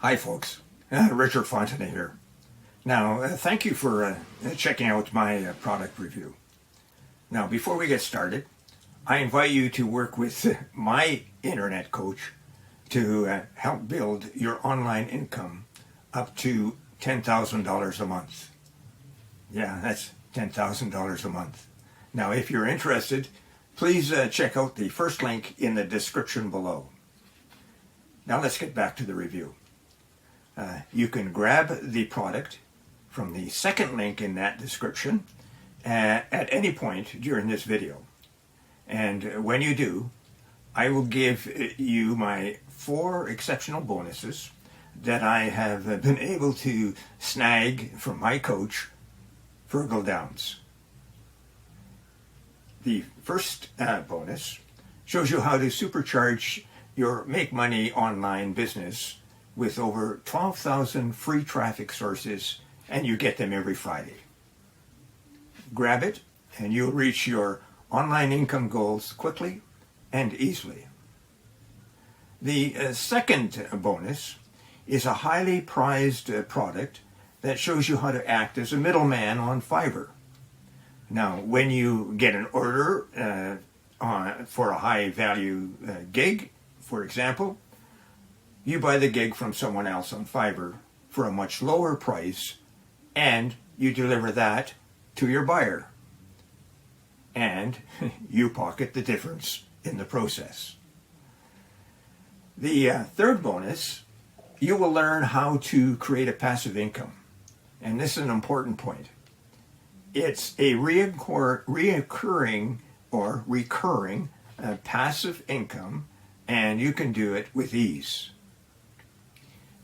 Hi folks, Richard Fontenay here. Now, thank you for checking out my product review. Now, before we get started, I invite you to work with my internet coach to help build your online income up to $10,000 a month. Yeah, that's $10,000 a month. Now, if you're interested, please check out the first link in the description below. Now let's get back to the review. You can grab the product from the second link in that description at any point during this video. And when you do, I will give you my 4 exceptional bonuses that I have been able to snag from my coach, Virgil Downs. The first bonus shows you how to supercharge your make money online business with over 12,000 free traffic sources, and you get them every Friday. Grab it and you'll reach your online income goals quickly and easily. The second bonus is a highly prized product that shows you how to act as a middleman on Fiverr. Now, when you get an order for a high value gig, for example, you buy the gig from someone else on Fiverr for a much lower price, and you deliver that to your buyer. And you pocket the difference in the process. The third bonus, you will learn how to create a passive income. And this is an important point. It's a reoccurring or recurring passive income, and you can do it with ease.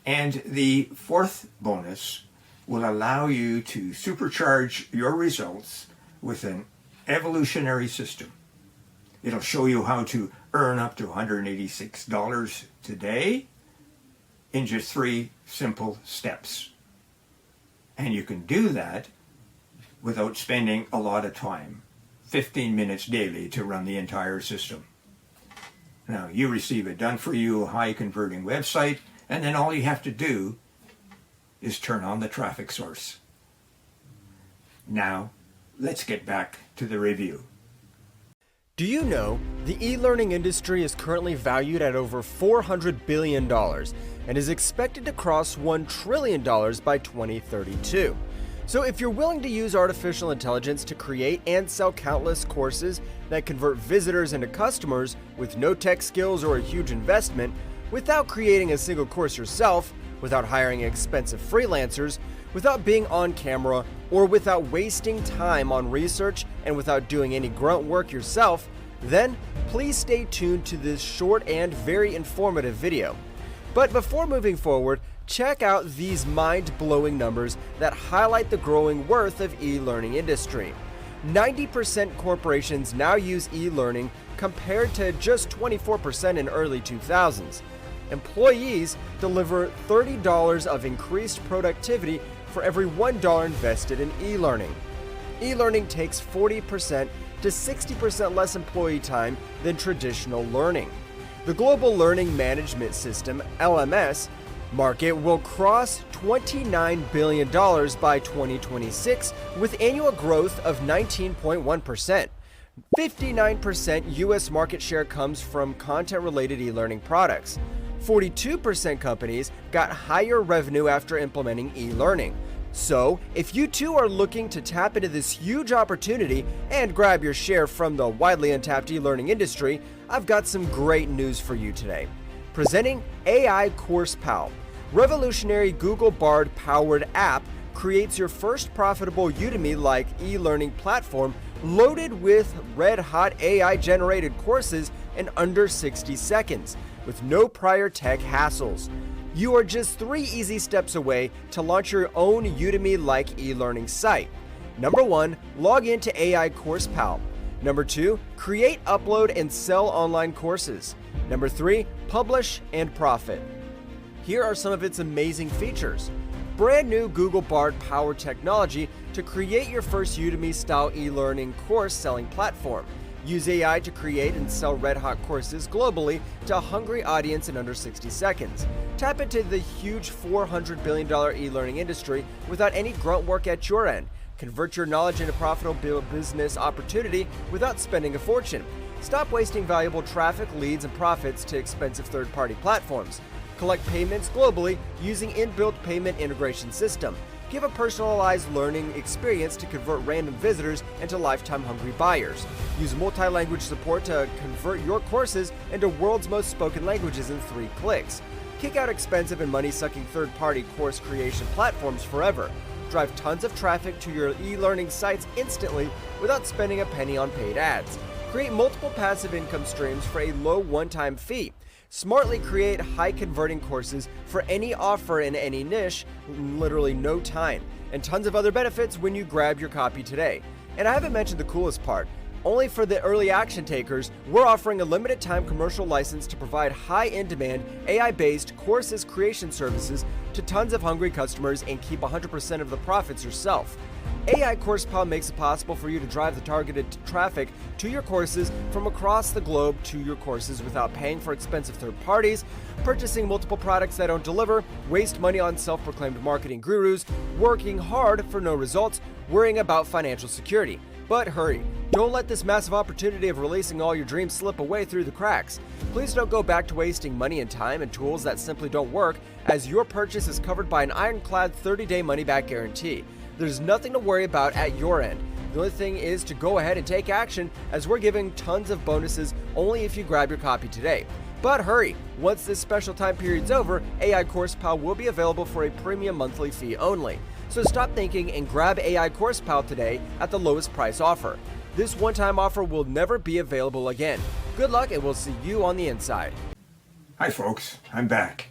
And the fourth bonus will allow you to supercharge your results with an evolutionary system. It'll show you how to earn up to $186 today in just 3 simple steps. And you can do that without spending a lot of time, 15 minutes daily to run the entire system. Now, you receive a done-for-you, high-converting website, and then all you have to do is turn on the traffic source. Now, let's get back to the review. Do you know the e-learning industry is currently valued at over $400 billion and is expected to cross $1 trillion by 2032? So if you're willing to use artificial intelligence to create and sell countless courses that convert visitors into customers with no tech skills or a huge investment, without creating a single course yourself, without hiring expensive freelancers, without being on camera, or without wasting time on research and without doing any grunt work yourself, then please stay tuned to this short and very informative video. But before moving forward, check out these mind-blowing numbers that highlight the growing worth of e-learning industry. 90% corporations now use e-learning compared to just 24% in early 2000s. Employees deliver $30 of increased productivity for every $1 invested in e-learning. E-learning takes 40% to 60% less employee time than traditional learning. The Global Learning Management System, LMS, market will cross $29 billion by 2026 with annual growth of 19.1%. 59% US market share comes from content-related e-learning products. 42% companies got higher revenue after implementing e-learning. So, if you too are looking to tap into this huge opportunity and grab your share from the widely untapped e-learning industry, I've got some great news for you today. Presenting AiCoursePal, revolutionary Google Bard-powered app creates your first profitable Udemy-like e-learning platform loaded with red-hot AI-generated courses in under 60 seconds, with no prior tech hassles. You are just 3 easy steps away to launch your own Udemy-like e-learning site. Number 1, log into AiCoursePal. Number 2, create, upload, and sell online courses. Number 3, publish and profit. Here are some of its amazing features. Brand new Google Bard powered technology to create your first Udemy-style e-learning course selling platform. Use AI to create and sell red-hot courses globally to a hungry audience in under 60 seconds. Tap into the huge $400 billion e-learning industry without any grunt work at your end. Convert your knowledge into profitable business opportunity without spending a fortune. Stop wasting valuable traffic, leads, and profits to expensive third-party platforms. Collect payments globally using inbuilt payment integration system. Give a personalized learning experience to convert random visitors into lifetime hungry buyers. Use multi-language support to convert your courses into world's most spoken languages in 3 clicks. Kick out expensive and money-sucking third-party course creation platforms forever. Drive tons of traffic to your e-learning sites instantly without spending a penny on paid ads. Create multiple passive income streams for a low one-time fee. Smartly create high-converting courses for any offer in any niche in literally no time, and tons of other benefits when you grab your copy today. And I haven't mentioned the coolest part. Only for the early action takers, we're offering a limited time commercial license to provide high in-demand, AI-based courses creation services to tons of hungry customers and keep 100% of the profits yourself. AiCoursePal makes it possible for you to drive the targeted traffic to your courses from across the globe to your courses without paying for expensive third parties, purchasing multiple products that don't deliver, waste money on self-proclaimed marketing gurus, working hard for no results, worrying about financial security. But hurry, don't let this massive opportunity of releasing all your dreams slip away through the cracks. Please don't go back to wasting money and time and tools that simply don't work, as your purchase is covered by an ironclad 30-day money-back guarantee. There's nothing to worry about at your end. The only thing is to go ahead and take action, as we're giving tons of bonuses only if you grab your copy today. But hurry, once this special time period's over, AiCoursePal will be available for a premium monthly fee only. So stop thinking and grab AiCoursePal today at the lowest price offer. This one-time offer will never be available again. Good luck, and we'll see you on the inside. Hi folks, I'm back.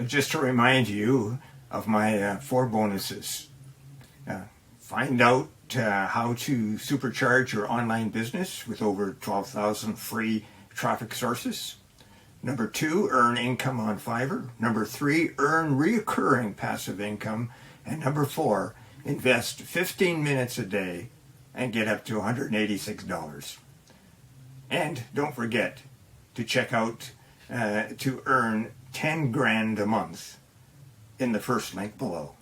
Just to remind you of my 4 bonuses. Find out how to supercharge your online business with over 12,000 free traffic sources. Number 2, earn income on Fiverr. Number 3, earn recurring passive income. And number 4, invest 15 minutes a day and get up to $186. And don't forget to check out to earn 10 grand a month in the first link below.